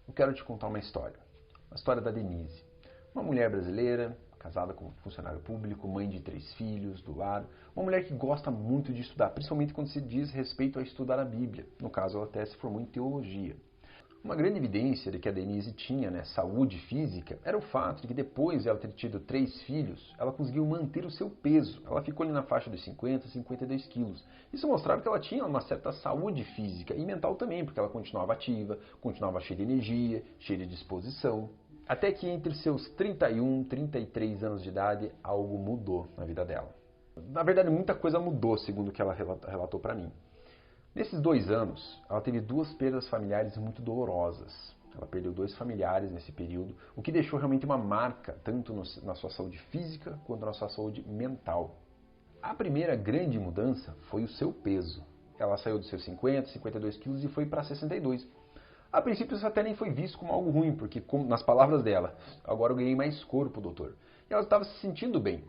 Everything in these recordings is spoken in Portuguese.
Eu quero te contar uma história da Denise, uma mulher brasileira, casada com um funcionário público, mãe de 3 filhos, do lar, uma mulher que gosta muito de estudar, principalmente quando se diz respeito a estudar a Bíblia. No caso, ela até se formou em teologia. Uma grande evidência de que a Denise tinha, saúde física era o fato de que depois de ela ter tido 3 filhos, ela conseguiu manter o seu peso. Ela ficou ali na faixa dos 50, 52 quilos. Isso mostrava que ela tinha uma certa saúde física e mental também, porque ela continuava ativa, continuava cheia de energia, cheia de disposição. Até que entre seus 31 e 33 anos de idade, algo mudou na vida dela. Na verdade, muita coisa mudou, segundo o que ela relatou para mim. Nesses 2 anos, ela teve 2 perdas familiares muito dolorosas. Ela perdeu 2 familiares nesse período, o que deixou realmente uma marca, tanto na sua saúde física quanto na sua saúde mental. A primeira grande mudança foi o seu peso. Ela saiu dos seus 50, 52 quilos e foi para 62. A princípio isso até nem foi visto como algo ruim, porque, nas palavras dela, agora eu ganhei mais corpo, doutor. E ela estava se sentindo bem.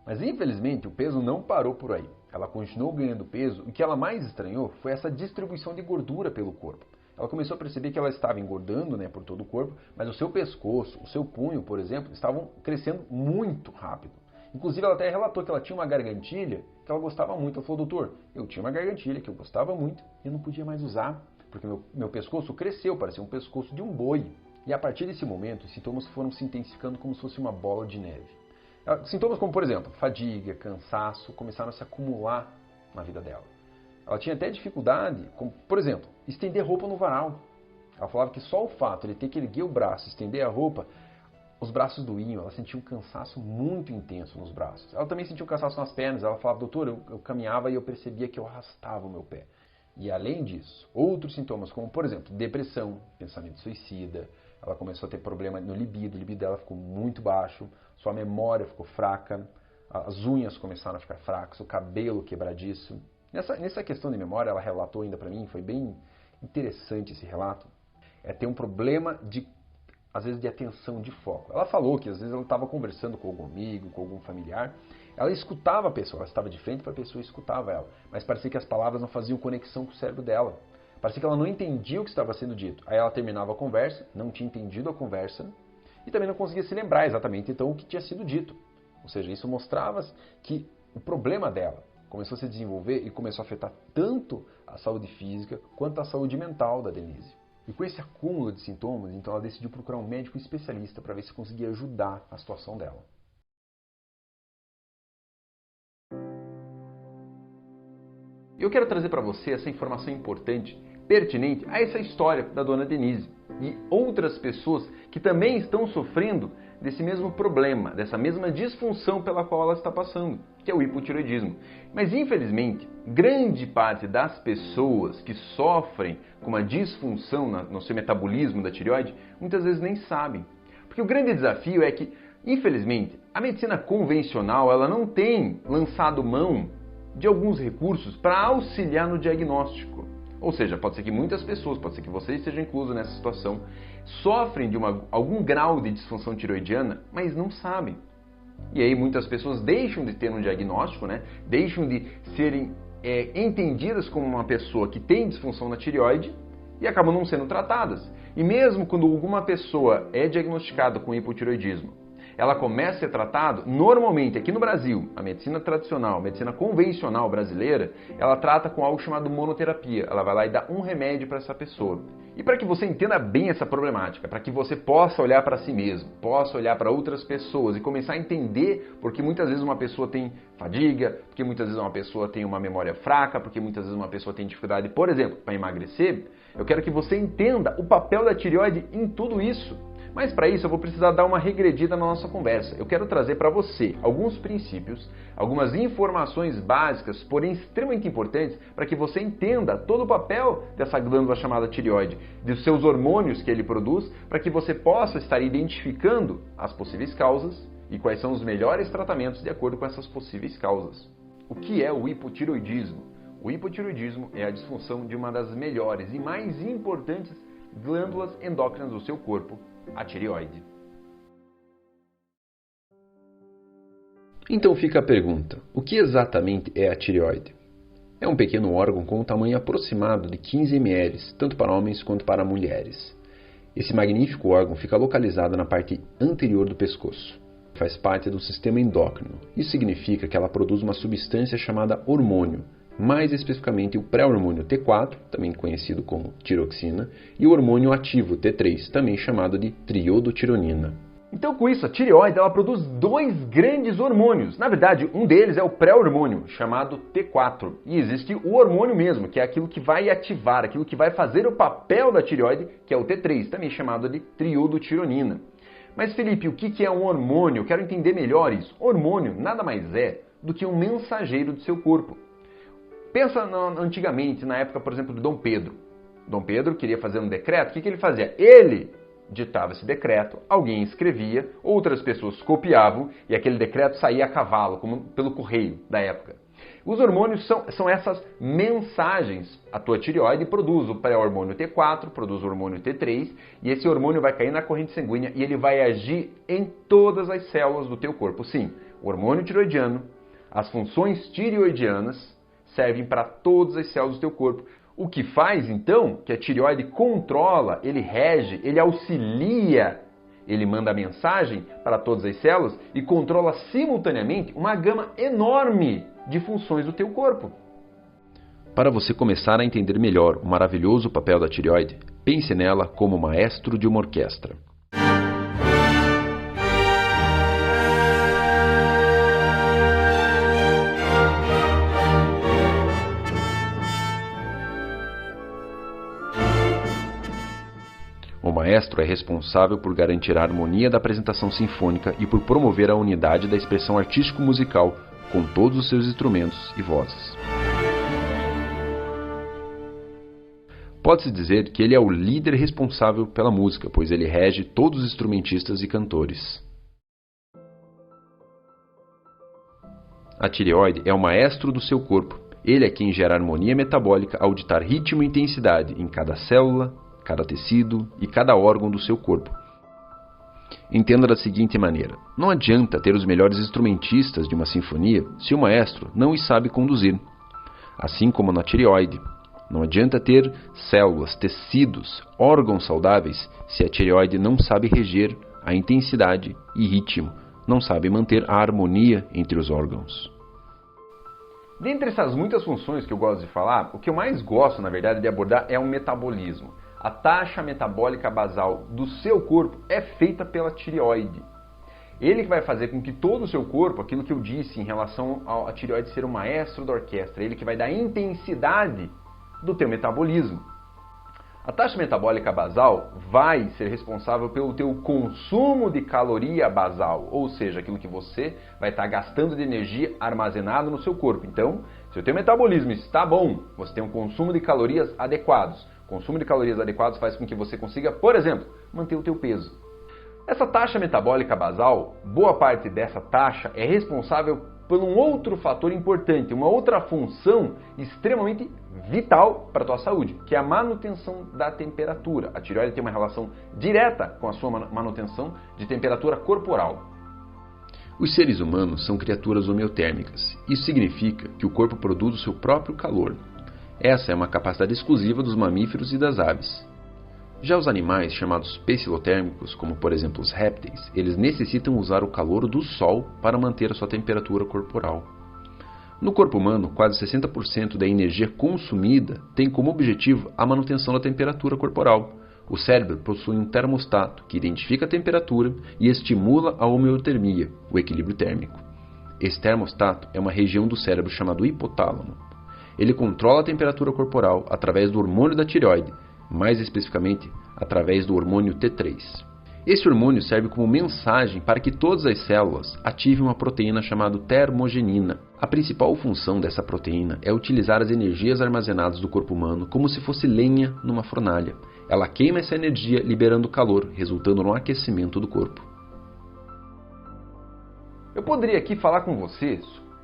Mas infelizmente o peso não parou por aí. Ela continuou ganhando peso e o que ela mais estranhou foi essa distribuição de gordura pelo corpo. Ela começou a perceber que ela estava engordando por todo o corpo, mas o seu pescoço, o seu punho, por exemplo, estavam crescendo muito rápido. Inclusive ela até relatou que ela tinha uma gargantilha que ela gostava muito. Ela falou, doutor, eu tinha uma gargantilha que eu gostava muito e eu não podia mais usar, porque meu pescoço cresceu, parecia um pescoço de um boi. E a partir desse momento, os sintomas foram se intensificando como se fosse uma bola de neve. Sintomas como, por exemplo, fadiga, cansaço, começaram a se acumular na vida dela. Ela tinha até dificuldade, como, por exemplo, estender roupa no varal. Ela falava que só o fato de ter que erguer o braço, estender a roupa, os braços doíam, ela sentia um cansaço muito intenso nos braços. Ela também sentia um cansaço nas pernas, ela falava, doutor, eu caminhava e eu percebia que eu arrastava o meu pé. E além disso, outros sintomas como, por exemplo, depressão, pensamento suicida, ela começou a ter problema no libido, o libido dela ficou muito baixo, sua memória ficou fraca, as unhas começaram a ficar fracas, o cabelo quebradiço. Nessa questão de memória, ela relatou ainda para mim, foi bem interessante esse relato, ter um problema às vezes de atenção, de foco. Ela falou que às vezes ela estava conversando com algum amigo, com algum familiar, ela escutava a pessoa, ela estava de frente para a pessoa e escutava ela, mas parecia que as palavras não faziam conexão com o cérebro dela. Parecia que ela não entendia o que estava sendo dito. Aí ela terminava a conversa, não tinha entendido a conversa e também não conseguia se lembrar exatamente então o que tinha sido dito. Ou seja, isso mostrava que o problema dela começou a se desenvolver e começou a afetar tanto a saúde física quanto a saúde mental da Denise. E com esse acúmulo de sintomas, então ela decidiu procurar um médico especialista para ver se conseguia ajudar a situação dela. Eu quero trazer para você essa informação importante, pertinente a essa história da dona Denise e outras pessoas que também estão sofrendo desse mesmo problema, dessa mesma disfunção pela qual ela está passando, que é o hipotireoidismo. Mas infelizmente, grande parte das pessoas que sofrem com uma disfunção no seu metabolismo da tireoide, muitas vezes nem sabem. Porque o grande desafio é que, infelizmente, a medicina convencional ela não tem lançado mão de alguns recursos para auxiliar no diagnóstico. Ou seja, pode ser que muitas pessoas, pode ser que você esteja incluso nessa situação, sofrem de algum grau de disfunção tireoidiana, mas não sabem. E aí muitas pessoas deixam de ter um diagnóstico, deixam de serem entendidas como uma pessoa que tem disfunção na tireoide e acabam não sendo tratadas. E mesmo quando alguma pessoa é diagnosticada com hipotireoidismo, ela começa a ser tratada, normalmente aqui no Brasil, a medicina tradicional, a medicina convencional brasileira, ela trata com algo chamado monoterapia. Ela vai lá e dá um remédio para essa pessoa. E para que você entenda bem essa problemática, para que você possa olhar para si mesmo, possa olhar para outras pessoas e começar a entender porque muitas vezes uma pessoa tem fadiga, porque muitas vezes uma pessoa tem uma memória fraca, porque muitas vezes uma pessoa tem dificuldade, por exemplo, para emagrecer, eu quero que você entenda o papel da tireoide em tudo isso. Mas para isso eu vou precisar dar uma regredida na nossa conversa. Eu quero trazer para você alguns princípios, algumas informações básicas, porém extremamente importantes, para que você entenda todo o papel dessa glândula chamada tireoide, dos seus hormônios que ele produz, para que você possa estar identificando as possíveis causas e quais são os melhores tratamentos de acordo com essas possíveis causas. O que é o hipotireoidismo? O hipotireoidismo é a disfunção de uma das melhores e mais importantes glândulas endócrinas do seu corpo, a tireoide. Então fica a pergunta, o que exatamente é a tireoide? É um pequeno órgão com um tamanho aproximado de 15 ml, tanto para homens quanto para mulheres. Esse magnífico órgão fica localizado na parte anterior do pescoço. Faz parte do sistema endócrino. Isso significa que ela produz uma substância chamada hormônio, mais especificamente o pré-hormônio T4, também conhecido como tiroxina, e o hormônio ativo T3, também chamado de triodotironina. Então, com isso, a tireoide ela produz dois grandes hormônios. Na verdade, um deles é o pré-hormônio, chamado T4. E existe o hormônio mesmo, que é aquilo que vai ativar, aquilo que vai fazer o papel da tireoide, que é o T3, também chamado de triodotironina. Mas, Felipe, o que é um hormônio? Eu quero entender melhor isso. Hormônio nada mais é do que um mensageiro do seu corpo. Pensa antigamente, na época, por exemplo, do Dom Pedro. Dom Pedro queria fazer um decreto, o que ele fazia? Ele ditava esse decreto, alguém escrevia, outras pessoas copiavam e aquele decreto saía a cavalo, como pelo correio da época. Os hormônios são essas mensagens. A tua tireoide produz o pré-hormônio T4, produz o hormônio T3 e esse hormônio vai cair na corrente sanguínea e ele vai agir em todas as células do teu corpo. Sim, o hormônio tireoidiano, as funções tireoidianas servem para todas as células do teu corpo. O que faz, então, que a tireoide controla, ele rege, ele auxilia, ele manda mensagem para todas as células e controla simultaneamente uma gama enorme de funções do teu corpo. Para você começar a entender melhor o maravilhoso papel da tireoide, pense nela como maestro de uma orquestra. O maestro é responsável por garantir a harmonia da apresentação sinfônica e por promover a unidade da expressão artístico-musical com todos os seus instrumentos e vozes. Pode-se dizer que ele é o líder responsável pela música, pois ele rege todos os instrumentistas e cantores. A tireoide é o maestro do seu corpo. Ele é quem gera harmonia metabólica ao ditar ritmo e intensidade em cada célula, cada tecido e cada órgão do seu corpo. Entenda da seguinte maneira: não adianta ter os melhores instrumentistas de uma sinfonia se o maestro não os sabe conduzir. Assim como na tireoide, não adianta ter células, tecidos, órgãos saudáveis se a tireoide não sabe reger a intensidade e ritmo, não sabe manter a harmonia entre os órgãos. Dentre essas muitas funções que eu gosto de falar, o que eu mais gosto, na verdade, de abordar é o metabolismo. A taxa metabólica basal do seu corpo é feita pela tireoide. Ele que vai fazer com que todo o seu corpo, aquilo que eu disse em relação à tireoide ser o maestro da orquestra, ele que vai dar intensidade do teu metabolismo. A taxa metabólica basal vai ser responsável pelo teu consumo de caloria basal, ou seja, aquilo que você vai estar gastando de energia armazenado no seu corpo. Então, se o teu metabolismo está bom, você tem um consumo de calorias adequados. O consumo de calorias adequados faz com que você consiga, por exemplo, manter o teu peso. Essa taxa metabólica basal, boa parte dessa taxa é responsável por um outro fator importante, uma outra função extremamente vital para a tua saúde, que é a manutenção da temperatura. A tireoide tem uma relação direta com a sua manutenção de temperatura corporal. Os seres humanos são criaturas homeotérmicas. Isso significa que o corpo produz o seu próprio calor. Essa é uma capacidade exclusiva dos mamíferos e das aves. Já os animais, chamados pecilotérmicos, como por exemplo os répteis, eles necessitam usar o calor do sol para manter a sua temperatura corporal. No corpo humano, quase 60% da energia consumida tem como objetivo a manutenção da temperatura corporal. O cérebro possui um termostato que identifica a temperatura e estimula a homeotermia, o equilíbrio térmico. Esse termostato é uma região do cérebro chamado hipotálamo. Ele controla a temperatura corporal através do hormônio da tireoide, mais especificamente através do hormônio T3. Esse hormônio serve como mensagem para que todas as células ativem uma proteína chamada termogenina. A principal função dessa proteína é utilizar as energias armazenadas do corpo humano como se fosse lenha numa fornalha. Ela queima essa energia liberando calor, resultando no aquecimento do corpo. Eu poderia aqui falar com vocês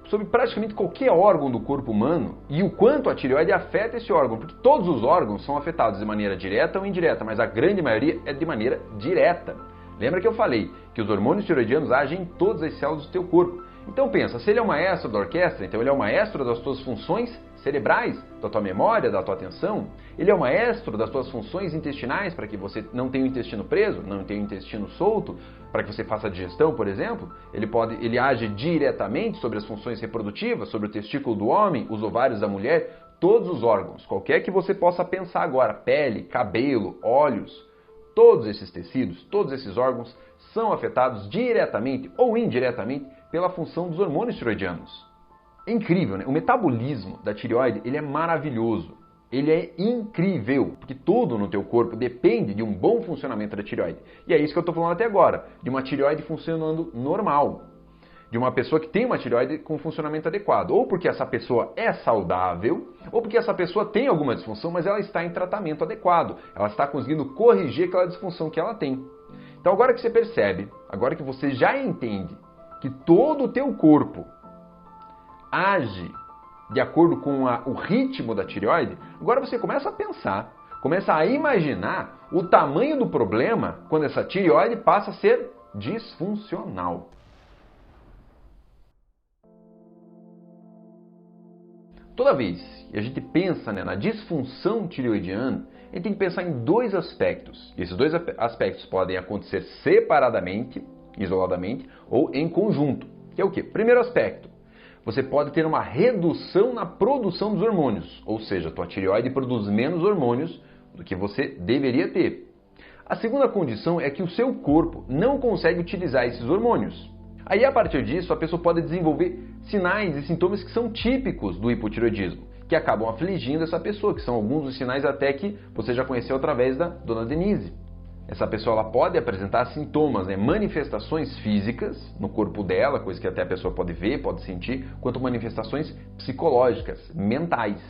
sobre praticamente qualquer órgão do corpo humano e o quanto a tireoide afeta esse órgão, porque todos os órgãos são afetados de maneira direta ou indireta, mas a grande maioria é de maneira direta. Lembra que eu falei que os hormônios tireoidianos agem em todas as células do teu corpo. Então pensa, se ele é o maestro da orquestra, então ele é o maestro das tuas funções cerebrais, da tua memória, da tua atenção. Ele é o maestro das tuas funções intestinais, para que você não tenha o intestino preso, não tenha o intestino solto, para que você faça a digestão, por exemplo. Ele age diretamente sobre as funções reprodutivas, sobre o testículo do homem, os ovários da mulher, todos os órgãos, qualquer que você possa pensar agora, pele, cabelo, olhos, todos esses tecidos, todos esses órgãos são afetados diretamente ou indiretamente pela função dos hormônios tiroidianos. É incrível, né? O metabolismo da tireoide, ele é maravilhoso. Ele é incrível, porque tudo no teu corpo depende de um bom funcionamento da tireoide. E é isso que eu estou falando até agora, de uma tireoide funcionando normal. De uma pessoa que tem uma tireoide com funcionamento adequado. Ou porque essa pessoa é saudável, ou porque essa pessoa tem alguma disfunção, mas ela está em tratamento adequado. Ela está conseguindo corrigir aquela disfunção que ela tem. Então agora que você percebe, agora que você já entende que todo o teu corpo age de acordo com o ritmo da tireoide, agora você começa a pensar, começa a imaginar o tamanho do problema quando essa tireoide passa a ser disfuncional. Toda vez que a gente pensa, na disfunção tireoidiana, a gente tem que pensar em dois aspectos. E esses dois aspectos podem acontecer separadamente, isoladamente, ou em conjunto. Que é o quê? Primeiro aspecto, você pode ter uma redução na produção dos hormônios, ou seja, a tua tireoide produz menos hormônios do que você deveria ter. A segunda condição é que o seu corpo não consegue utilizar esses hormônios. Aí, a partir disso, a pessoa pode desenvolver sinais e sintomas que são típicos do hipotireoidismo, que acabam afligindo essa pessoa, que são alguns dos sinais até que você já conheceu através da dona Denise. Essa pessoa ela pode apresentar sintomas, manifestações físicas no corpo dela, coisa que até a pessoa pode ver, pode sentir, quanto manifestações psicológicas, mentais.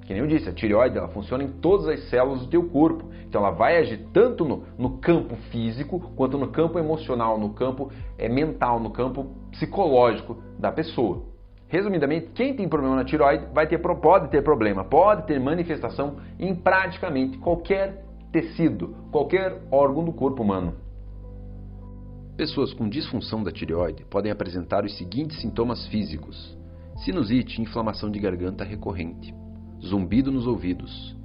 Que nem eu disse, a tireoide ela funciona em todas as células do teu corpo. Então ela vai agir tanto no campo físico, quanto no campo emocional, no campo mental, no campo psicológico da pessoa. Resumidamente, quem tem problema na tireoide pode ter problema, pode ter manifestação em praticamente qualquer tecido, qualquer órgão do corpo humano. Pessoas com disfunção da tireoide podem apresentar os seguintes sintomas físicos: sinusite e inflamação de garganta recorrente, zumbido nos ouvidos,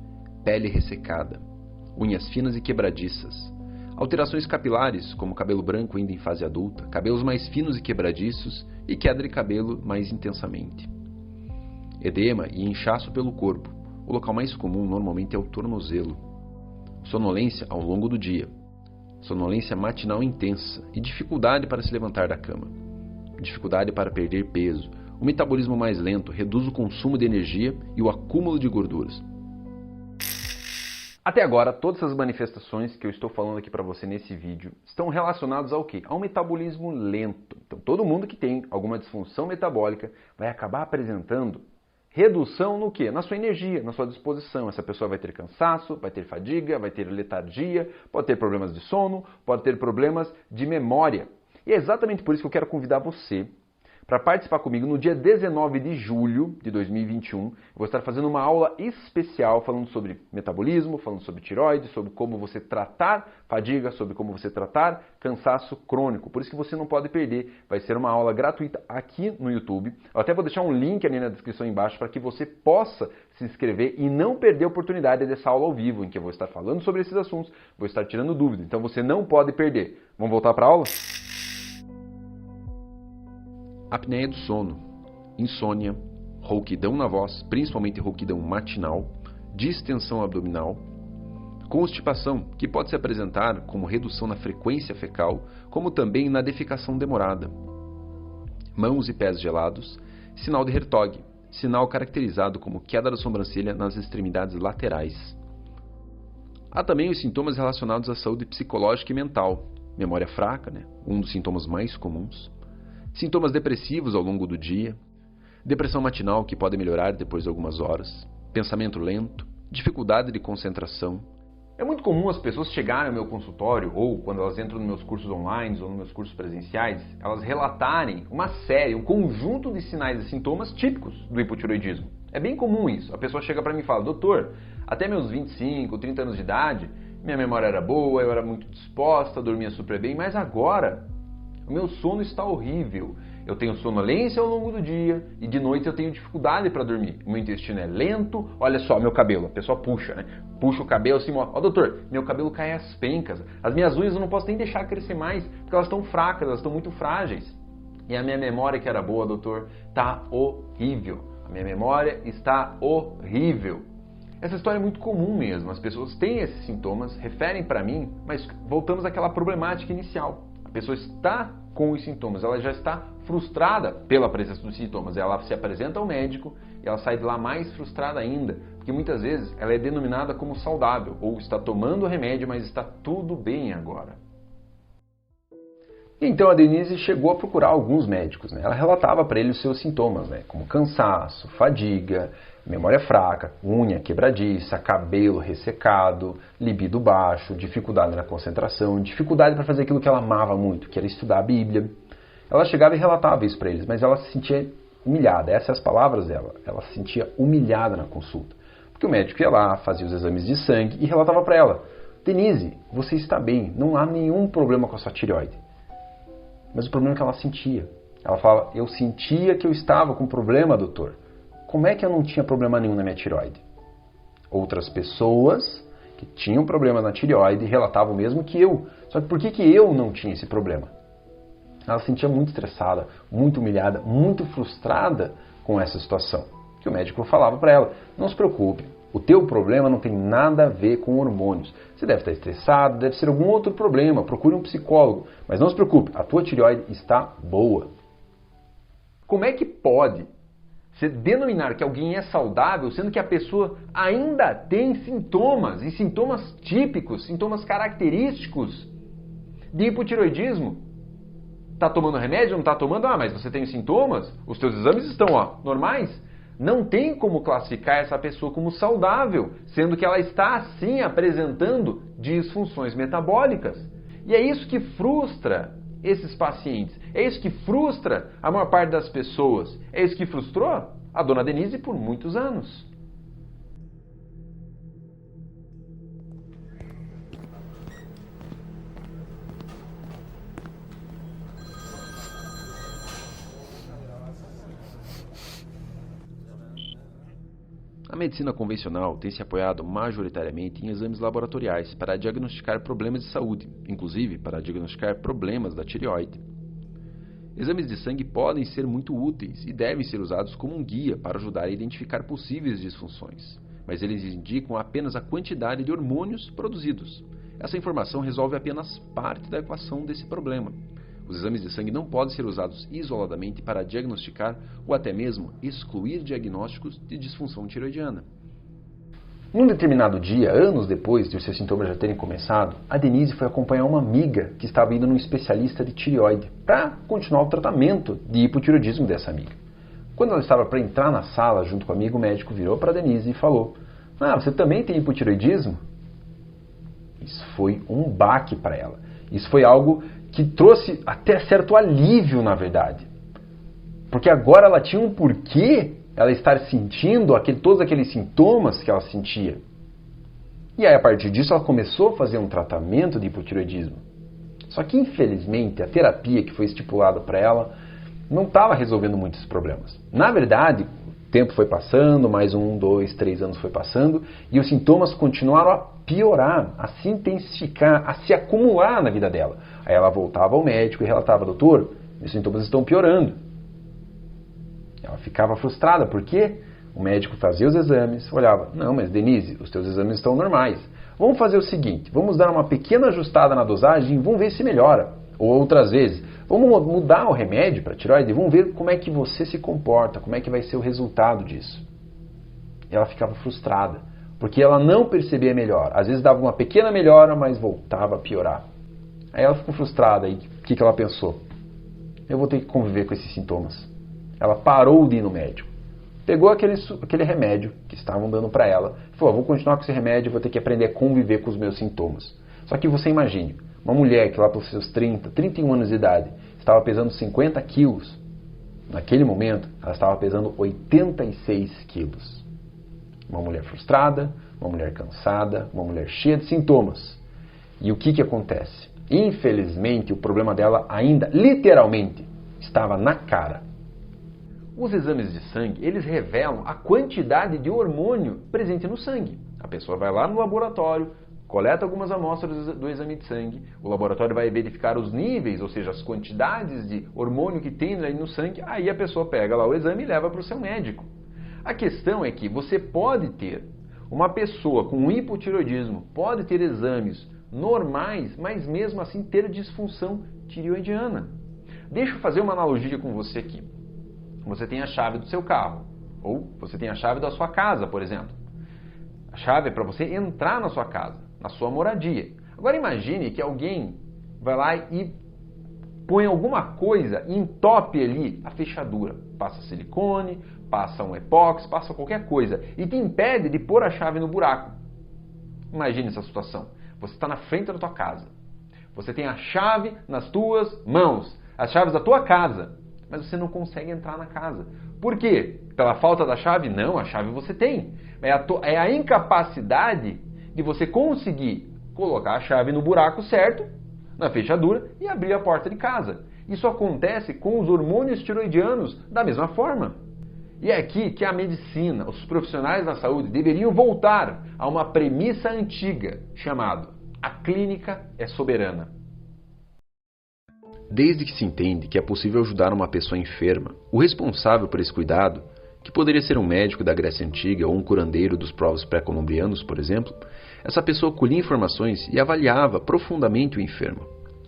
pele ressecada, unhas finas e quebradiças, alterações capilares, como cabelo branco ainda em fase adulta, cabelos mais finos e quebradiços e queda de cabelo mais intensamente. Edema e inchaço pelo corpo. O local mais comum normalmente é o tornozelo. Sonolência ao longo do dia. Sonolência matinal intensa e dificuldade para se levantar da cama. Dificuldade para perder peso. O metabolismo mais lento reduz o consumo de energia e o acúmulo de gorduras. Até agora, todas essas manifestações que eu estou falando aqui para você nesse vídeo estão relacionadas ao quê? Ao metabolismo lento. Então, todo mundo que tem alguma disfunção metabólica vai acabar apresentando redução no quê? Na sua energia, na sua disposição. Essa pessoa vai ter cansaço, vai ter fadiga, vai ter letargia, pode ter problemas de sono, pode ter problemas de memória. E é exatamente por isso que eu quero convidar você para participar comigo no dia 19 de julho de 2021. Eu vou estar fazendo uma aula especial falando sobre metabolismo, falando sobre tireoide, sobre como você tratar fadiga, sobre como você tratar cansaço crônico. Por isso que você não pode perder. Vai ser uma aula gratuita aqui no YouTube. Eu até vou deixar um link ali na descrição embaixo para que você possa se inscrever e não perder a oportunidade dessa aula ao vivo, em que eu vou estar falando sobre esses assuntos, vou estar tirando dúvidas. Então você não pode perder. Vamos voltar para a aula? Apneia do sono, insônia, rouquidão na voz, principalmente rouquidão matinal, distensão abdominal, constipação, que pode se apresentar como redução na frequência fecal, como também na defecação demorada, mãos e pés gelados, sinal de Hertog, sinal caracterizado como queda da sobrancelha nas extremidades laterais. Há também os sintomas relacionados à saúde psicológica e mental, memória fraca, um dos sintomas mais comuns, sintomas depressivos ao longo do dia, depressão matinal que pode melhorar depois de algumas horas, pensamento lento, dificuldade de concentração. É muito comum as pessoas chegarem ao meu consultório ou quando elas entram nos meus cursos online ou nos meus cursos presenciais, elas relatarem uma série, um conjunto de sinais e sintomas típicos do hipotireoidismo. É bem comum isso. A pessoa chega para mim e fala: doutor, até meus 25, 30 anos de idade, minha memória era boa, eu era muito disposta, dormia super bem, mas agora o meu sono está horrível, eu tenho sonolência ao longo do dia e de noite eu tenho dificuldade para dormir. O meu intestino é lento, olha só meu cabelo, a pessoa puxa, né? Puxa o cabelo assim, ó doutor, meu cabelo cai às pencas, as minhas unhas eu não posso nem deixar crescer mais, porque elas estão fracas, elas estão muito frágeis. E a minha memória que era boa, doutor, tá horrível. A minha memória está horrível. Essa história é muito comum mesmo, as pessoas têm esses sintomas, referem para mim, mas voltamos àquela problemática inicial. A pessoa está com os sintomas, ela já está frustrada pela presença dos sintomas, ela se apresenta ao médico e ela sai de lá mais frustrada ainda, porque muitas vezes ela é denominada como saudável, ou está tomando o remédio, mas está tudo bem agora. Então a Denise chegou a procurar alguns médicos, né? Ela relatava para ele os seus sintomas, né? Como cansaço, fadiga, memória fraca, unha quebradiça, cabelo ressecado, libido baixo, dificuldade na concentração, dificuldade para fazer aquilo que ela amava muito, que era estudar a Bíblia. Ela chegava e relatava isso para eles, mas ela se sentia humilhada, essas são as palavras dela, ela se sentia humilhada na consulta. Porque o médico ia lá, fazia os exames de sangue e relatava para ela: Denise, você está bem, não há nenhum problema com a sua tireoide. Mas o problema é que ela sentia. Ela falava: eu sentia que eu estava com problema, doutor. Como é que eu não tinha problema nenhum na minha tireoide? Outras pessoas que tinham problema na tireoide relatavam o mesmo que eu. Só que por que eu não tinha esse problema? Ela se sentia muito estressada, muito humilhada, muito frustrada com essa situação. Que o médico falava para ela: não se preocupe, o teu problema não tem nada a ver com hormônios. Você deve estar estressado, deve ser algum outro problema, procure um psicólogo. Mas não se preocupe, a tua tireoide está boa. Como é que pode se denominar que alguém é saudável, sendo que a pessoa ainda tem sintomas, e sintomas típicos, sintomas característicos de hipotireoidismo? Está tomando remédio? Não está tomando? Ah, mas você tem sintomas? Os teus exames estão normais? Não tem como classificar essa pessoa como saudável, sendo que ela está, assim, apresentando disfunções metabólicas. E é isso que frustra esses pacientes. É isso que frustra a maior parte das pessoas. É isso que frustrou a dona Denise por muitos anos. A medicina convencional tem se apoiado majoritariamente em exames laboratoriais para diagnosticar problemas de saúde, inclusive para diagnosticar problemas da tireoide. Exames de sangue podem ser muito úteis e devem ser usados como um guia para ajudar a identificar possíveis disfunções, mas eles indicam apenas a quantidade de hormônios produzidos. Essa informação resolve apenas parte da equação desse problema. Os exames de sangue não podem ser usados isoladamente para diagnosticar ou até mesmo excluir diagnósticos de disfunção tireoidiana. Num determinado dia, anos depois de os seus sintomas já terem começado, a Denise foi acompanhar uma amiga que estava indo num especialista de tireoide para continuar o tratamento de hipotireoidismo dessa amiga. Quando ela estava para entrar na sala junto com a amiga, o médico virou para a Denise e falou: "Ah, você também tem hipotireoidismo?" Isso foi um baque para ela. Isso foi algo que trouxe até certo alívio, na verdade. Porque agora ela tinha um porquê ela estar sentindo todos aqueles sintomas que ela sentia. E aí, a partir disso, ela começou a fazer um tratamento de hipotireoidismo. Só que, infelizmente, a terapia que foi estipulada para ela não estava resolvendo muitos problemas. Na verdade, o tempo foi passando, mais 1, 2, 3 anos foi passando, e os sintomas continuaram a piorar, a se intensificar, a se acumular na vida dela. Aí ela voltava ao médico e relatava: "Doutor, meus sintomas estão piorando." Ela ficava frustrada, porque o médico fazia os exames, olhava: "Não, mas Denise, os teus exames estão normais. Vamos fazer o seguinte, vamos dar uma pequena ajustada na dosagem e vamos ver se melhora." Ou outras vezes: "Vamos mudar o remédio para a tireoide e vamos ver como é que você se comporta, como é que vai ser o resultado disso." E ela ficava frustrada, porque ela não percebia melhor. Às vezes dava uma pequena melhora, mas voltava a piorar. Aí ela ficou frustrada, e o que ela pensou? Eu vou ter que conviver com esses sintomas. Ela parou de ir no médico. Pegou aquele remédio que estavam dando para ela e falou: "Vou continuar com esse remédio, vou ter que aprender a conviver com os meus sintomas." Só que você imagine, uma mulher que lá pelos seus 30, 31 anos de idade estava pesando 50 quilos. Naquele momento, ela estava pesando 86 quilos. Uma mulher frustrada, uma mulher cansada, uma mulher cheia de sintomas. E o que acontece? Infelizmente, o problema dela ainda, literalmente, Estava na cara. Os exames de sangue, eles revelam a quantidade de hormônio presente no sangue. A pessoa vai lá no laboratório, coleta algumas amostras do exame de sangue, o laboratório vai verificar os níveis, ou seja, as quantidades de hormônio que tem ali no sangue, aí a pessoa pega lá o exame e leva para o seu médico. A questão é que você pode ter, uma pessoa com hipotireoidismo pode ter exames normais, mas mesmo assim ter disfunção tireoidiana. Deixa eu fazer uma analogia com você aqui. Você tem a chave do seu carro, ou você tem a chave da sua casa, por exemplo. A chave é para você entrar na sua casa, na sua moradia. Agora imagine que alguém vai lá e põe alguma coisa, entope ali a fechadura. Passa silicone, passa um epóxi, passa qualquer coisa e te impede de pôr a chave no buraco. Imagine essa situação. Você está na frente da tua casa. Você tem a chave nas tuas mãos, as chaves da tua casa, mas você não consegue entrar na casa. Por quê? Pela falta da chave? Não, a chave você tem. É a incapacidade de você conseguir colocar a chave no buraco certo, na fechadura, e abrir a porta de casa. Isso acontece com os hormônios tireoidianos da mesma forma. E é aqui que a medicina, os profissionais da saúde deveriam voltar a uma premissa antiga, chamada: a clínica é soberana. Desde que se entende que é possível ajudar uma pessoa enferma, o responsável por esse cuidado, que poderia ser um médico da Grécia Antiga ou um curandeiro dos povos pré-colombianos, por exemplo, essa pessoa colhia informações e avaliava profundamente o enfermo.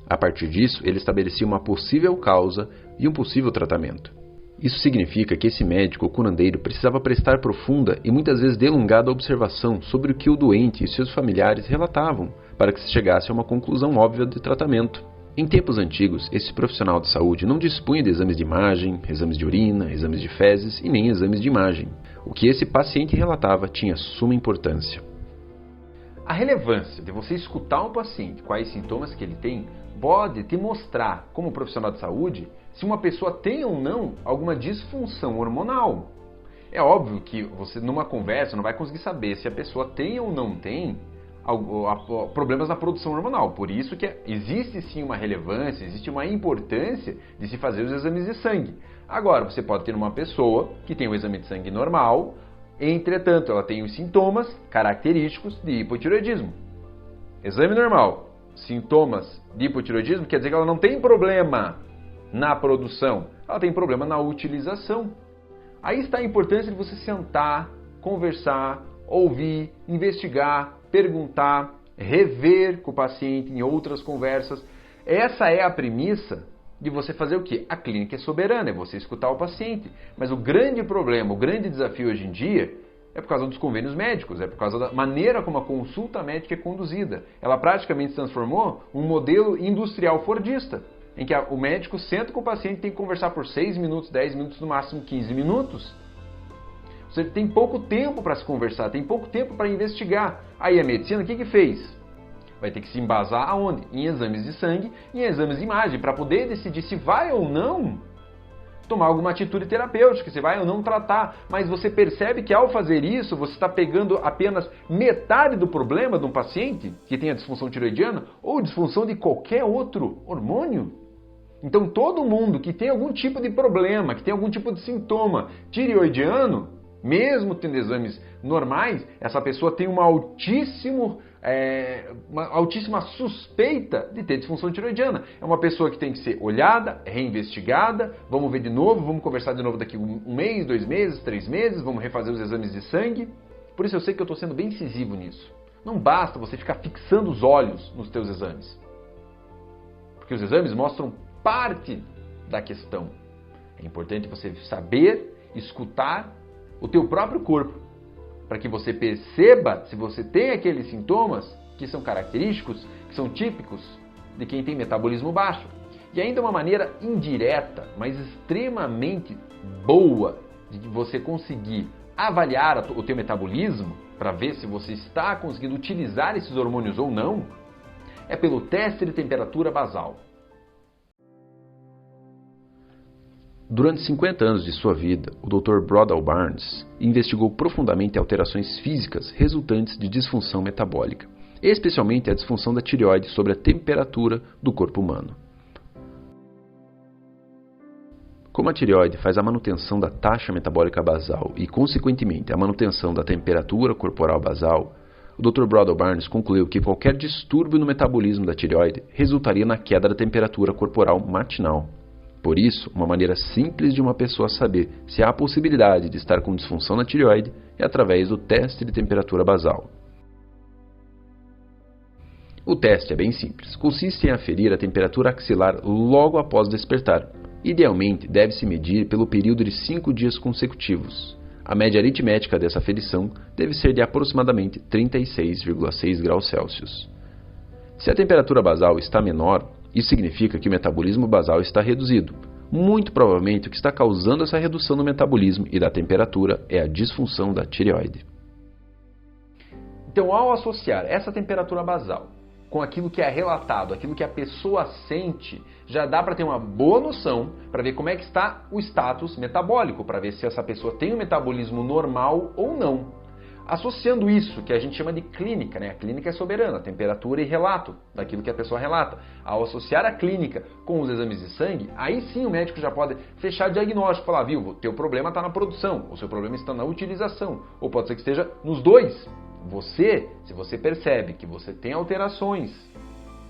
A partir disso, ele estabelecia uma possível causa e um possível tratamento. Isso significa que esse médico ou curandeiro precisava prestar profunda e muitas vezes delongada observação sobre o que o doente e seus familiares relatavam, para que se chegasse a uma conclusão óbvia de tratamento. Em tempos antigos, esse profissional de saúde não dispunha de exames de imagem, exames de urina, exames de fezes e nem exames de imagem. O que esse paciente relatava tinha suma importância. A relevância de você escutar um paciente, quais sintomas que ele tem, pode te mostrar, como profissional de saúde, se uma pessoa tem ou não alguma disfunção hormonal. É óbvio que você, numa conversa, não vai conseguir saber se a pessoa tem ou não tem problemas na produção hormonal. Por isso que existe sim uma relevância, existe uma importância de se fazer os exames de sangue. Agora, você pode ter uma pessoa que tem um exame de sangue normal, entretanto, ela tem os sintomas característicos de hipotireoidismo. Exame normal, sintomas de hipotireoidismo, quer dizer que ela não tem problema na produção, ela tem problema na utilização. Aí está a importância de você sentar, conversar, ouvir, investigar, perguntar, rever com o paciente em outras conversas. Essa é a premissa de você fazer o quê? A clínica é soberana, é você escutar o paciente. Mas o grande problema, o grande desafio hoje em dia é por causa dos convênios médicos, é por causa da maneira como a consulta médica é conduzida. Ela praticamente se transformou um modelo industrial fordista, em que o médico senta com o paciente e tem que conversar por 6 minutos, 10 minutos, no máximo 15 minutos. Você tem pouco tempo para se conversar, tem pouco tempo para investigar. Aí a medicina, o que fez? Vai ter que se embasar aonde? Em exames de sangue e em exames de imagem, para poder decidir se vai ou não tomar alguma atitude terapêutica, se vai ou não tratar. Mas você percebe que ao fazer isso, você está pegando apenas metade do problema de um paciente que tem a disfunção tireoidiana ou disfunção de qualquer outro hormônio. Então todo mundo que tem algum tipo de problema, que tem algum tipo de sintoma tireoidiano, mesmo tendo exames normais, essa pessoa tem uma altíssima suspeita de ter disfunção tireoidiana. É uma pessoa que tem que ser olhada, reinvestigada, vamos ver de novo, vamos conversar de novo daqui um mês, 2 meses, 3 meses, vamos refazer os exames de sangue. Por isso eu sei que eu estou sendo bem incisivo nisso. Não basta você ficar fixando os olhos nos teus exames. Porque os exames mostram parte da questão. É importante você saber, escutar o teu próprio corpo, para que você perceba se você tem aqueles sintomas que são característicos, que são típicos de quem tem metabolismo baixo. E ainda uma maneira indireta, mas extremamente boa de você conseguir avaliar o teu metabolismo, para ver se você está conseguindo utilizar esses hormônios ou não, é pelo teste de temperatura basal. Durante 50 anos de sua vida, o Dr. Brodall Barnes investigou profundamente alterações físicas resultantes de disfunção metabólica, especialmente a disfunção da tireoide sobre a temperatura do corpo humano. Como a tireoide faz a manutenção da taxa metabólica basal e, consequentemente, a manutenção da temperatura corporal basal, o Dr. Brodel Barnes concluiu que qualquer distúrbio no metabolismo da tireoide resultaria na queda da temperatura corporal matinal. Por isso, uma maneira simples de uma pessoa saber se há a possibilidade de estar com disfunção na tireoide é através do teste de temperatura basal. O teste é bem simples. Consiste em aferir a temperatura axilar logo após despertar. Idealmente, deve-se medir pelo período de 5 dias consecutivos. A média aritmética dessa aferição deve ser de aproximadamente 36,6 graus Celsius. Se a temperatura basal está menor, isso significa que o metabolismo basal está reduzido. Muito provavelmente o que está causando essa redução no metabolismo e da temperatura é a disfunção da tireoide. Então, ao associar essa temperatura basal com aquilo que é relatado, aquilo que a pessoa sente, já dá para ter uma boa noção para ver como é que está o status metabólico, para ver se essa pessoa tem um metabolismo normal ou não. Associando isso, que a gente chama de clínica, né? A clínica é soberana, temperatura e relato daquilo que a pessoa relata. Ao associar a clínica com os exames de sangue, aí sim o médico já pode fechar diagnóstico, falar, viu, o teu problema está na produção, o seu problema está na utilização, ou pode ser que esteja nos dois. Se você percebe que você tem alterações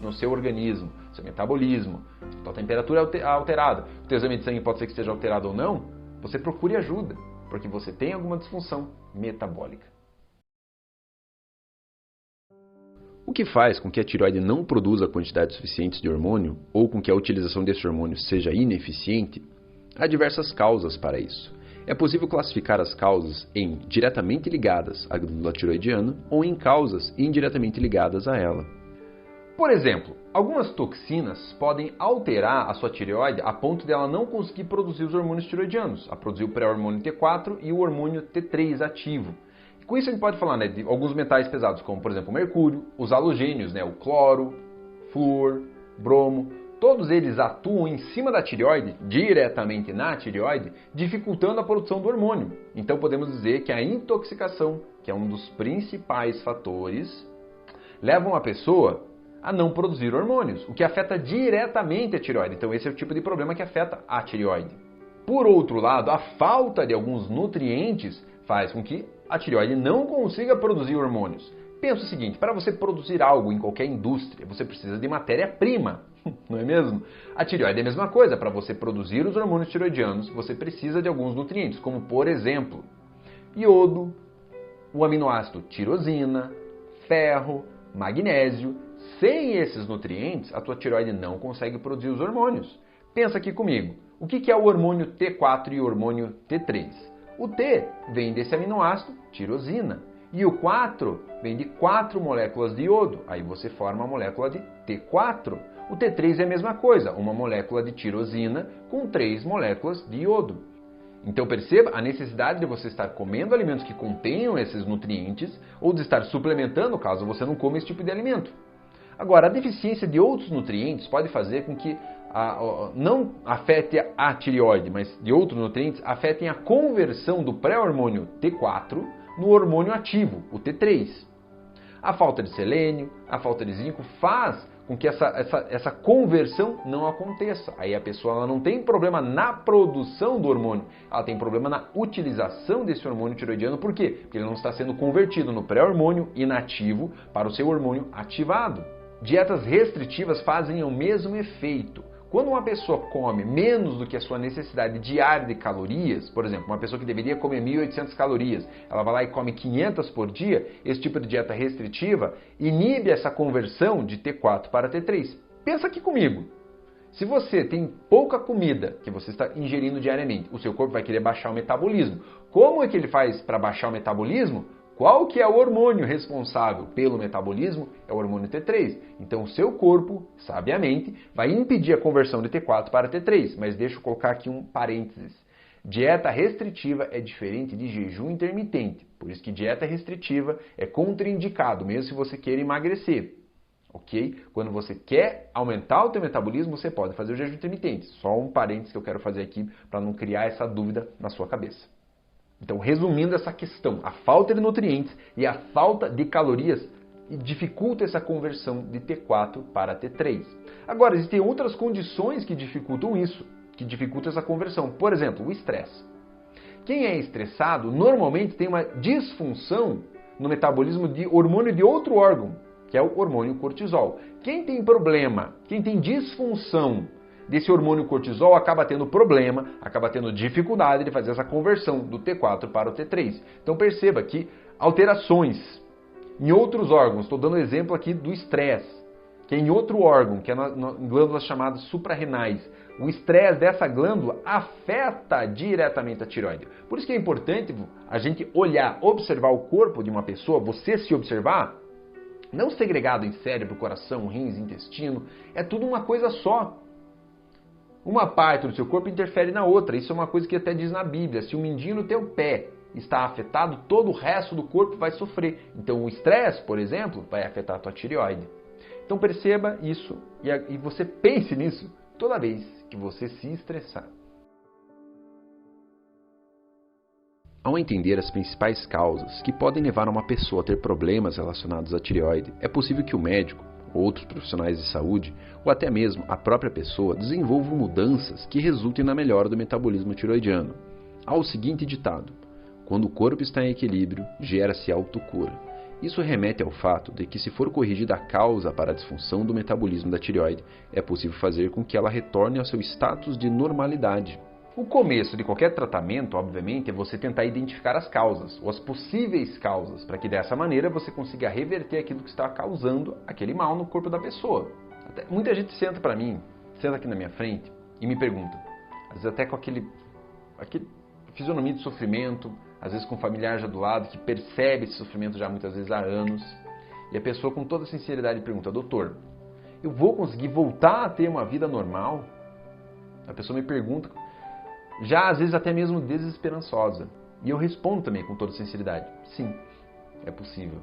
no seu organismo, seu metabolismo, sua temperatura é alterada, o teu exame de sangue pode ser que esteja alterado ou não, você procure ajuda, porque você tem alguma disfunção metabólica. O que faz com que a tireoide não produza quantidades suficientes de hormônio ou com que a utilização desse hormônio seja ineficiente? Há diversas causas para isso. É possível classificar as causas em diretamente ligadas à glândula tireoidiana ou em causas indiretamente ligadas a ela. Por exemplo, algumas toxinas podem alterar a sua tireoide a ponto de ela não conseguir produzir os hormônios tireoidianos, a produzir o pré-hormônio T4 e o hormônio T3 ativo. Com isso a gente pode falar, né, de alguns metais pesados, como por exemplo o mercúrio, os halogênios, né, o cloro, flúor, bromo. Todos eles atuam em cima da tireoide, diretamente na tireoide, dificultando a produção do hormônio. Então podemos dizer que a intoxicação, que é um dos principais fatores, leva uma pessoa a não produzir hormônios, o que afeta diretamente a tireoide. Então esse é o tipo de problema que afeta a tireoide. Por outro lado, a falta de alguns nutrientes faz com que a tireoide não consiga produzir hormônios. Pensa o seguinte, para você produzir algo em qualquer indústria, você precisa de matéria-prima, não é mesmo? A tireoide é a mesma coisa, para você produzir os hormônios tireoidianos, você precisa de alguns nutrientes, como por exemplo, iodo, o aminoácido tirosina, ferro, magnésio. Sem esses nutrientes, a tua tireoide não consegue produzir os hormônios. Pensa aqui comigo, o que é o hormônio T4 e o hormônio T3? O T vem desse aminoácido tirosina. E o 4 vem de 4 moléculas de iodo, aí você forma a molécula de T4. O T3 é a mesma coisa, uma molécula de tirosina com 3 moléculas de iodo. Então perceba a necessidade de você estar comendo alimentos que contenham esses nutrientes ou de estar suplementando caso você não coma esse tipo de alimento. Agora, a deficiência de outros nutrientes pode fazer com que não afete a tireoide, mas de outros nutrientes afetem a conversão do pré-hormônio T4 no hormônio ativo, o T3. A falta de selênio, a falta de zinco faz com que essa conversão não aconteça. Aí a pessoa ela não tem problema na produção do hormônio, ela tem problema na utilização desse hormônio tireoidiano. Por quê? Porque ele não está sendo convertido no pré-hormônio inativo para o seu hormônio ativado. Dietas restritivas fazem o mesmo efeito. Quando uma pessoa come menos do que a sua necessidade diária de calorias, por exemplo, uma pessoa que deveria comer 1.800 calorias, ela vai lá e come 500 por dia, esse tipo de dieta restritiva inibe essa conversão de T4 para T3. Pensa aqui comigo. Se você tem pouca comida que você está ingerindo diariamente, o seu corpo vai querer baixar o metabolismo. Como é que ele faz para baixar o metabolismo? Qual que é o hormônio responsável pelo metabolismo? É o hormônio T3. Então o seu corpo, sabiamente, vai impedir a conversão de T4 para T3. Mas deixa eu colocar aqui um parênteses. Dieta restritiva é diferente de jejum intermitente. Por isso que dieta restritiva é contraindicado, mesmo se você queira emagrecer. Ok? Quando você quer aumentar o teu metabolismo, você pode fazer o jejum intermitente. Só um parênteses que eu quero fazer aqui para não criar essa dúvida na sua cabeça. Então, resumindo essa questão, a falta de nutrientes e a falta de calorias dificulta essa conversão de T4 para T3. Agora, existem outras condições que dificultam isso, que dificulta essa conversão. Por exemplo, o estresse. Quem é estressado normalmente tem uma disfunção no metabolismo de hormônio de outro órgão, que é o hormônio cortisol. Quem tem problema, quem tem disfunção desse hormônio cortisol acaba tendo problema, acaba tendo dificuldade de fazer essa conversão do T4 para o T3. Então perceba que alterações em outros órgãos, estou dando exemplo aqui do estresse, que é em outro órgão, que é em glândulas chamadas suprarrenais. O estresse dessa glândula afeta diretamente a tireoide. Por isso que é importante a gente olhar, observar o corpo de uma pessoa, você se observar, não segregado em cérebro, coração, rins, intestino, é tudo uma coisa só. Uma parte do seu corpo interfere na outra. Isso é uma coisa que até diz na Bíblia. Se o mindinho do teu pé está afetado, todo o resto do corpo vai sofrer. Então o estresse, por exemplo, vai afetar a tua tireoide. Então perceba isso e você pense nisso toda vez que você se estressar. Ao entender as principais causas que podem levar uma pessoa a ter problemas relacionados à tireoide, é possível que o médico, outros profissionais de saúde ou até mesmo a própria pessoa desenvolvam mudanças que resultem na melhora do metabolismo tireoidiano. Há o seguinte ditado: quando o corpo está em equilíbrio, gera-se autocura. Isso remete ao fato de que, se for corrigida a causa para a disfunção do metabolismo da tireoide, é possível fazer com que ela retorne ao seu status de normalidade. O começo de qualquer tratamento, obviamente, é você tentar identificar as causas, ou as possíveis causas, para que dessa maneira você consiga reverter aquilo que está causando aquele mal no corpo da pessoa. Muita gente senta aqui na minha frente e me pergunta, às vezes até com aquele fisionomia de sofrimento, às vezes com um familiar já do lado, que percebe esse sofrimento já muitas vezes há anos, e a pessoa com toda sinceridade pergunta: doutor, eu vou conseguir voltar a ter uma vida normal? A pessoa me pergunta, já às vezes até mesmo desesperançosa. E eu respondo também com toda sinceridade: sim, é possível.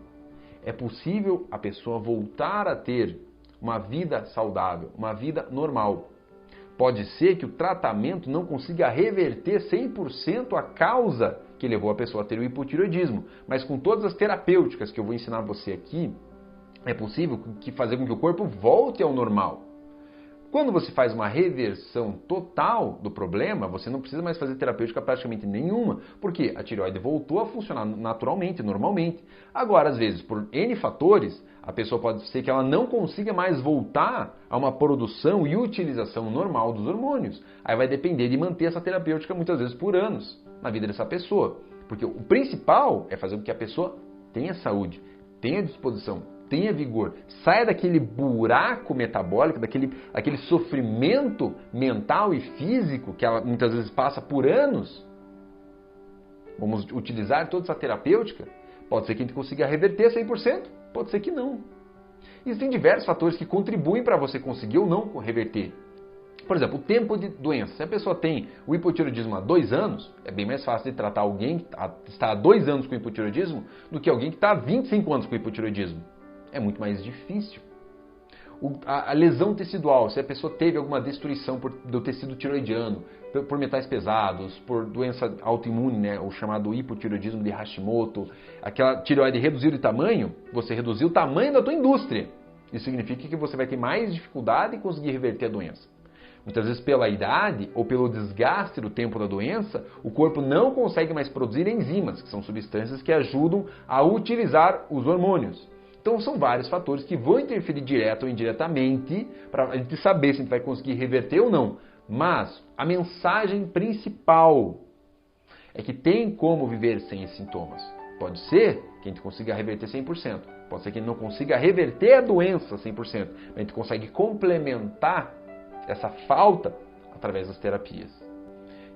É possível a pessoa voltar a ter uma vida saudável, uma vida normal. Pode ser que o tratamento não consiga reverter 100% a causa que levou a pessoa a ter o hipotireoidismo, mas com todas as terapêuticas que eu vou ensinar você aqui, é possível fazer com que o corpo volte ao normal. Quando você faz uma reversão total do problema, você não precisa mais fazer terapêutica praticamente nenhuma, porque a tireoide voltou a funcionar naturalmente, normalmente. Agora, às vezes, por N fatores, a pessoa pode ser que ela não consiga mais voltar a uma produção e utilização normal dos hormônios. Aí vai depender de manter essa terapêutica muitas vezes por anos na vida dessa pessoa. Porque o principal é fazer com que a pessoa tenha saúde, tenha disposição, tenha vigor, saia daquele buraco metabólico, daquele sofrimento mental e físico que ela muitas vezes passa por anos. Vamos utilizar toda essa terapêutica. Pode ser que a gente consiga reverter 100%, pode ser que não. Existem diversos fatores que contribuem para você conseguir ou não reverter. Por exemplo, o tempo de doença. Se a pessoa tem o hipotireoidismo há 2 anos, é bem mais fácil de tratar alguém que está há 2 anos com hipotireoidismo do que alguém que está há 25 anos com hipotireoidismo. É muito mais difícil. A lesão tecidual, se a pessoa teve alguma destruição do tecido tireoidiano, por metais pesados, por doença autoimune, né, o chamado hipotireoidismo de Hashimoto, aquela tireoide reduzir de tamanho, você reduziu o tamanho da tua indústria. Isso significa que você vai ter mais dificuldade em conseguir reverter a doença. Muitas vezes pela idade ou pelo desgaste do tempo da doença, o corpo não consegue mais produzir enzimas, que são substâncias que ajudam a utilizar os hormônios. Então são vários fatores que vão interferir direto ou indiretamente para a gente saber se a gente vai conseguir reverter ou não. Mas a mensagem principal é que tem como viver sem esses sintomas. Pode ser que a gente consiga reverter 100%. Pode ser que a gente não consiga reverter a doença 100%. Mas a gente consegue complementar essa falta através das terapias.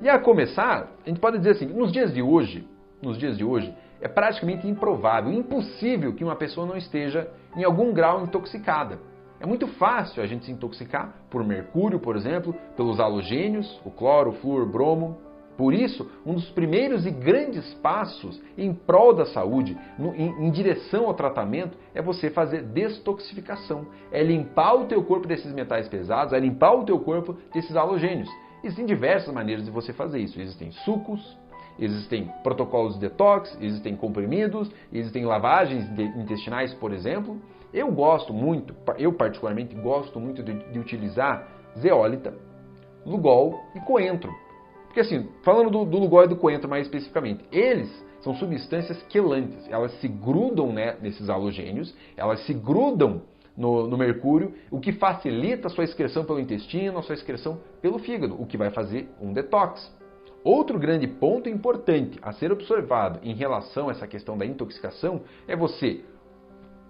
E a começar, a gente pode dizer assim, nos dias de hoje, é praticamente improvável, impossível que uma pessoa não esteja em algum grau intoxicada. É muito fácil a gente se intoxicar por mercúrio, por exemplo, pelos halogênios, o cloro, o flúor, o bromo. Por isso, um dos primeiros e grandes passos em prol da saúde, em direção ao tratamento, é você fazer destoxificação. É limpar o teu corpo desses metais pesados, é limpar o teu corpo desses halogênios. Existem diversas maneiras de você fazer isso. Existem sucos, existem protocolos de detox, existem comprimidos, existem lavagens intestinais, por exemplo. Eu particularmente gosto muito de utilizar zeólita Lugol e coentro. Porque assim, falando do Lugol e do coentro mais especificamente, eles são substâncias quelantes, elas se grudam, né, nesses halogênios, elas se grudam no mercúrio, o que facilita a sua excreção pelo intestino, a sua excreção pelo fígado, o que vai fazer um detox. Outro grande ponto importante a ser observado em relação a essa questão da intoxicação é você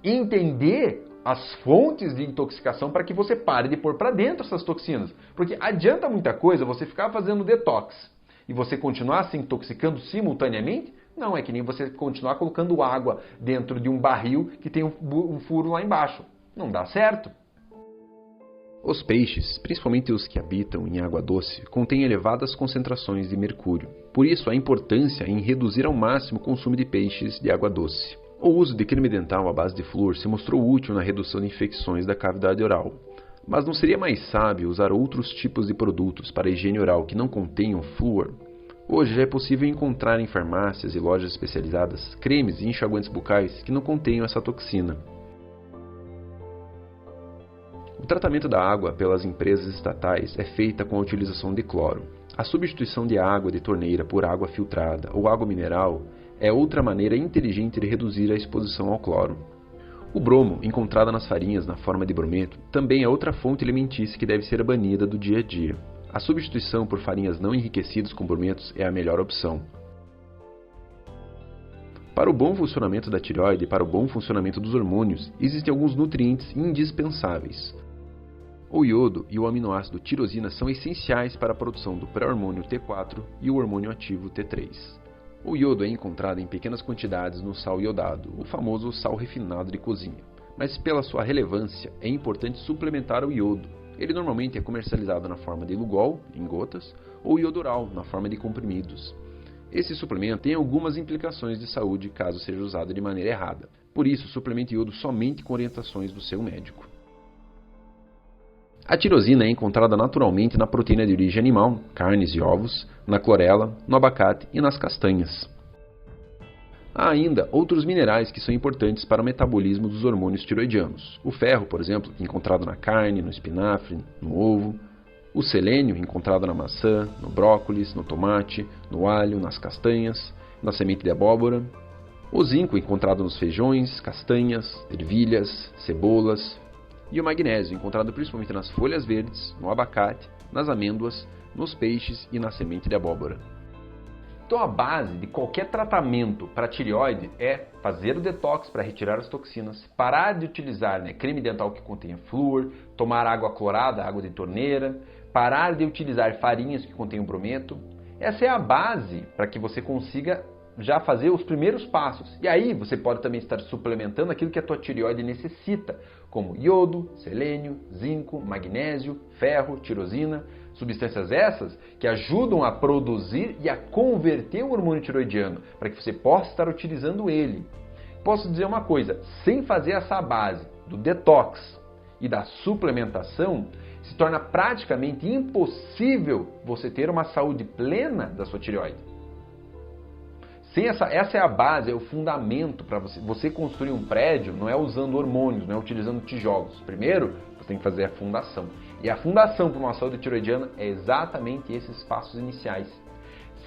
entender as fontes de intoxicação para que você pare de pôr para dentro essas toxinas. Porque adianta muita coisa você ficar fazendo detox e você continuar se intoxicando simultaneamente? Não, é que nem você continuar colocando água dentro de um barril que tem um furo lá embaixo. Não dá certo. Os peixes, principalmente os que habitam em água doce, contêm elevadas concentrações de mercúrio. Por isso, a importância em reduzir ao máximo o consumo de peixes de água doce. O uso de creme dental à base de flúor se mostrou útil na redução de infecções da cavidade oral. Mas não seria mais sábio usar outros tipos de produtos para a higiene oral que não contenham flúor? Hoje já é possível encontrar em farmácias e lojas especializadas cremes e enxaguantes bucais que não contenham essa toxina. O tratamento da água pelas empresas estatais é feita com a utilização de cloro. A substituição de água de torneira por água filtrada ou água mineral é outra maneira inteligente de reduzir a exposição ao cloro. O bromo, encontrado nas farinhas na forma de brometo, também é outra fonte alimentícia que deve ser banida do dia a dia. A substituição por farinhas não enriquecidas com brometos é a melhor opção. Para o bom funcionamento da tireoide e para o bom funcionamento dos hormônios, existem alguns nutrientes indispensáveis. O iodo e o aminoácido tirosina são essenciais para a produção do pré-hormônio T4 e o hormônio ativo T3. O iodo é encontrado em pequenas quantidades no sal iodado, o famoso sal refinado de cozinha. Mas pela sua relevância, é importante suplementar o iodo. Ele normalmente é comercializado na forma de Lugol, em gotas, ou iodoral, na forma de comprimidos. Esse suplemento tem algumas implicações de saúde caso seja usado de maneira errada. Por isso, suplemente iodo somente com orientações do seu médico. A tirosina é encontrada naturalmente na proteína de origem animal, carnes e ovos, na clorela, no abacate e nas castanhas. Há ainda outros minerais que são importantes para o metabolismo dos hormônios tiroidianos. O ferro, por exemplo, encontrado na carne, no espinafre, no ovo. O selênio, encontrado na maçã, no brócolis, no tomate, no alho, nas castanhas, na semente de abóbora. O zinco, encontrado nos feijões, castanhas, ervilhas, cebolas. E o magnésio, encontrado principalmente nas folhas verdes, no abacate, nas amêndoas, nos peixes e na semente de abóbora. Então a base de qualquer tratamento para tireoide é fazer o detox para retirar as toxinas, parar de utilizar creme dental que contenha flúor, tomar água clorada, água de torneira, parar de utilizar farinhas que contenham brometo. Essa é a base para que você consiga já fazer os primeiros passos. E aí você pode também estar suplementando aquilo que a tua tireoide necessita, como iodo, selênio, zinco, magnésio, ferro, tirosina, substâncias essas que ajudam a produzir e a converter o hormônio tiroidiano para que você possa estar utilizando ele. Posso dizer uma coisa, sem fazer essa base do detox e da suplementação, se torna praticamente impossível você ter uma saúde plena da sua tireoide. Essa é a base, é o fundamento para você construir um prédio, não é usando hormônios, não é utilizando tijolos. Primeiro, você tem que fazer a fundação. E a fundação para uma saúde tiroidiana é exatamente esses passos iniciais.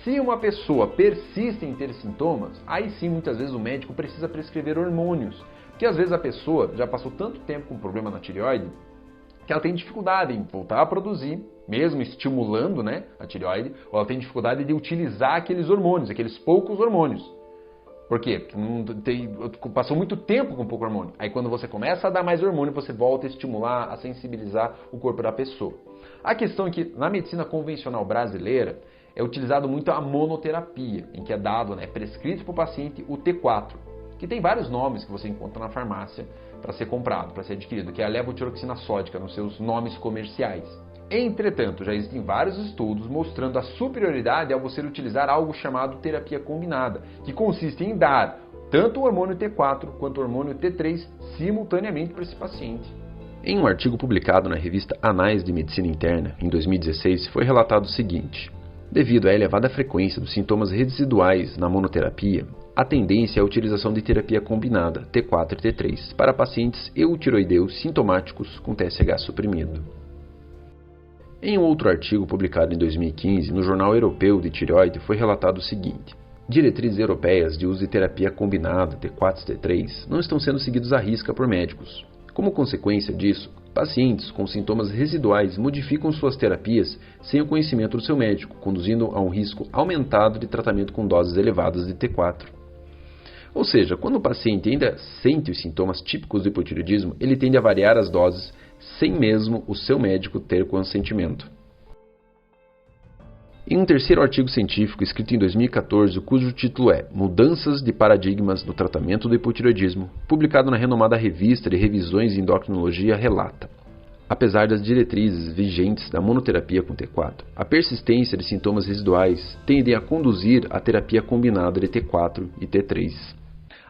Se uma pessoa persiste em ter sintomas, aí sim muitas vezes o médico precisa prescrever hormônios. Porque às vezes a pessoa já passou tanto tempo com problema na tireoide que ela tem dificuldade em voltar a produzir, mesmo estimulando a tireoide, ou ela tem dificuldade de utilizar aqueles hormônios, aqueles poucos hormônios. Por quê? Porque passou muito tempo com pouco hormônio. Aí quando você começa a dar mais hormônio, você volta a estimular, a sensibilizar o corpo da pessoa. A questão é que na medicina convencional brasileira é utilizado muito a monoterapia, em que é dado, prescrito para o paciente o T4, que tem vários nomes que você encontra na farmácia para ser comprado, para ser adquirido, que é a levotiroxina sódica nos seus nomes comerciais. Entretanto, já existem vários estudos mostrando a superioridade ao você utilizar algo chamado terapia combinada, que consiste em dar tanto o hormônio T4 quanto o hormônio T3 simultaneamente para esse paciente. Em um artigo publicado na revista Anais de Medicina Interna, em 2016, foi relatado o seguinte: devido à elevada frequência dos sintomas residuais na monoterapia, a tendência é a utilização de terapia combinada, T4 e T3, para pacientes eutiroideus sintomáticos com TSH suprimido. Em um outro artigo publicado em 2015 no Jornal Europeu de Tireoide foi relatado o seguinte: diretrizes europeias de uso de terapia combinada T4 e T3 não estão sendo seguidos à risca por médicos. Como consequência disso, pacientes com sintomas residuais modificam suas terapias sem o conhecimento do seu médico, conduzindo a um risco aumentado de tratamento com doses elevadas de T4. Ou seja, quando o paciente ainda sente os sintomas típicos do hipotireoidismo, ele tende a variar as doses sem mesmo o seu médico ter consentimento. Em um terceiro artigo científico escrito em 2014, cujo título é Mudanças de Paradigmas no Tratamento do Hipotireoidismo, publicado na renomada Revista de Revisões em Endocrinologia, relata: apesar das diretrizes vigentes da monoterapia com T4, a persistência de sintomas residuais tendem a conduzir à terapia combinada de T4 e T3.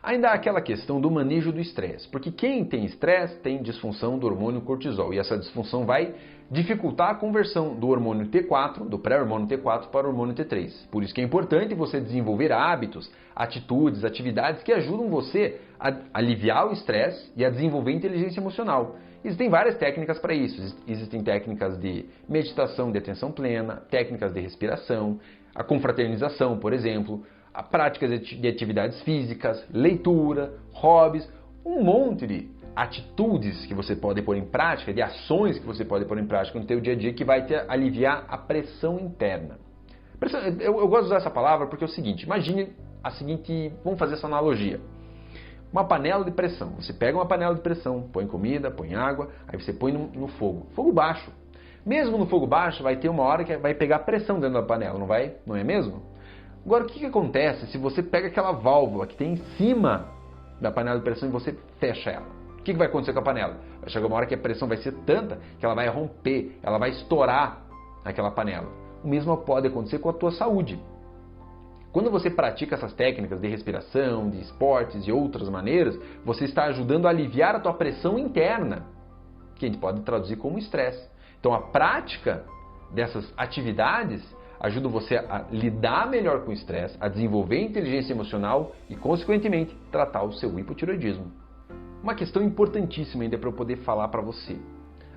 Ainda há aquela questão do manejo do estresse, porque quem tem estresse tem disfunção do hormônio cortisol, e essa disfunção vai dificultar a conversão do hormônio T4, do pré-hormônio T4 para o hormônio T3. Por isso que é importante você desenvolver hábitos, atitudes, atividades que ajudam você a aliviar o estresse e a desenvolver inteligência emocional. Existem várias técnicas para isso. Existem técnicas de meditação de atenção plena, técnicas de respiração, a confraternização, por exemplo, a práticas de atividades físicas, leitura, hobbies, um monte de atitudes que você pode pôr em prática, de ações que você pode pôr em prática no seu dia a dia que vai te aliviar a pressão interna. Eu gosto de usar essa palavra porque é o seguinte, imagine vamos fazer essa analogia. Uma panela de pressão. Você pega uma panela de pressão, põe comida, põe água, aí você põe no fogo. Fogo baixo. Mesmo no fogo baixo vai ter uma hora que vai pegar pressão dentro da panela, não vai? Não é mesmo? Agora, o que acontece se você pega aquela válvula que tem em cima da panela de pressão e você fecha ela? O que vai acontecer com a panela? Vai chegar uma hora que a pressão vai ser tanta que ela vai romper, ela vai estourar aquela panela. O mesmo pode acontecer com a tua saúde. Quando você pratica essas técnicas de respiração, de esportes e outras maneiras, você está ajudando a aliviar a tua pressão interna, que a gente pode traduzir como estresse. Então, a prática dessas atividades ajuda você a lidar melhor com o estresse, a desenvolver inteligência emocional e, consequentemente, tratar o seu hipotireoidismo. Uma questão importantíssima ainda para eu poder falar para você.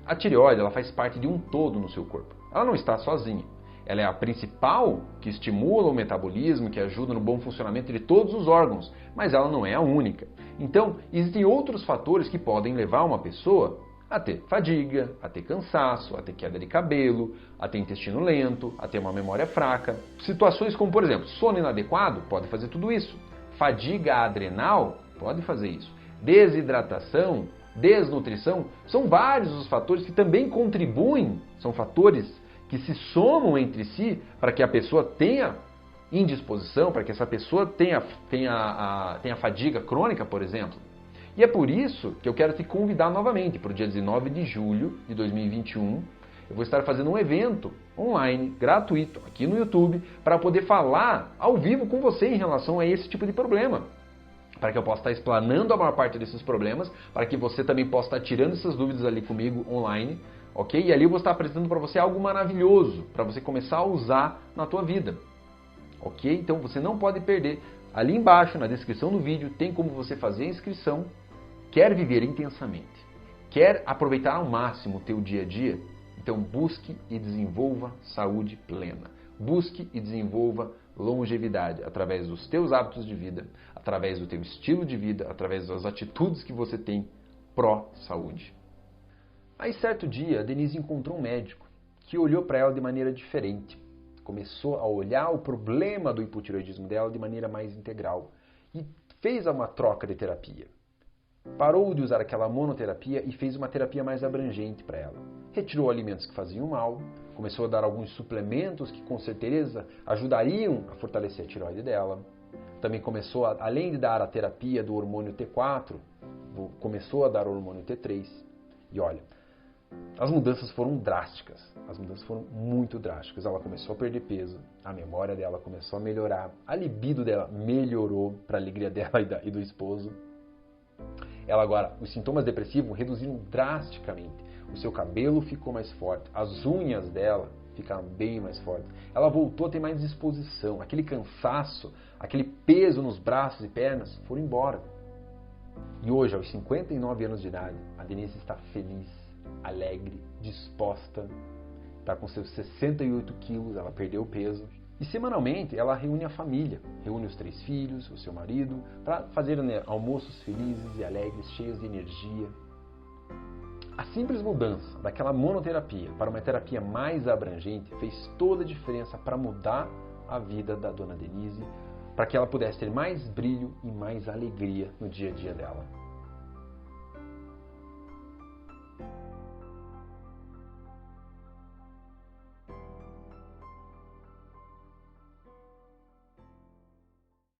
A tireoide ela faz parte de um todo no seu corpo. Ela não está sozinha. Ela é a principal que estimula o metabolismo, que ajuda no bom funcionamento de todos os órgãos, mas ela não é a única. Então, existem outros fatores que podem levar uma pessoa a ter fadiga, a ter cansaço, a ter queda de cabelo, a ter intestino lento, a ter uma memória fraca. Situações como, por exemplo, sono inadequado pode fazer tudo isso. Fadiga adrenal pode fazer isso. Desidratação, desnutrição, são vários os fatores que também contribuem, são fatores que se somam entre si para que a pessoa tenha indisposição, para que essa pessoa tenha fadiga crônica, por exemplo. E é por isso que eu quero te convidar novamente para o dia 19 de julho de 2021. Eu vou estar fazendo um evento online, gratuito, aqui no YouTube, para poder falar ao vivo com você em relação a esse tipo de problema. Para que eu possa estar explanando a maior parte desses problemas, para que você também possa estar tirando essas dúvidas ali comigo online, ok? E ali eu vou estar apresentando para você algo maravilhoso, para você começar a usar na tua vida, ok? Então você não pode perder. Ali embaixo, na descrição do vídeo, tem como você fazer a inscrição. Quer viver intensamente? Quer aproveitar ao máximo o teu dia a dia? Então busque e desenvolva saúde plena. Busque e desenvolva longevidade através dos teus hábitos de vida, através do teu estilo de vida, através das atitudes que você tem pró-saúde. Aí certo dia, a Denise encontrou um médico que olhou para ela de maneira diferente. Começou a olhar o problema do hipotireoidismo dela de maneira mais integral e fez uma troca de terapia. Parou de usar aquela monoterapia e fez uma terapia mais abrangente para ela. Retirou alimentos que faziam mal, começou a dar alguns suplementos que com certeza ajudariam a fortalecer a tireoide dela. Também começou, além de dar a terapia do hormônio T4, começou a dar o hormônio T3. E olha, as mudanças foram drásticas, as mudanças foram muito drásticas. Ela começou a perder peso, a memória dela começou a melhorar, a libido dela melhorou para a alegria dela e do esposo. Ela agora, os sintomas depressivos reduziram drasticamente. O seu cabelo ficou mais forte, as unhas dela ficaram bem mais fortes. Ela voltou a ter mais disposição, aquele cansaço, aquele peso nos braços e pernas foram embora. E hoje, aos 59 anos de idade, a Denise está feliz, alegre, disposta está com seus 68 quilos, ela perdeu peso. E semanalmente ela reúne a família, reúne os 3 filhos, o seu marido, para fazer almoços felizes e alegres, cheios de energia. A simples mudança daquela monoterapia para uma terapia mais abrangente fez toda a diferença para mudar a vida da dona Denise, para que ela pudesse ter mais brilho e mais alegria no dia a dia dela.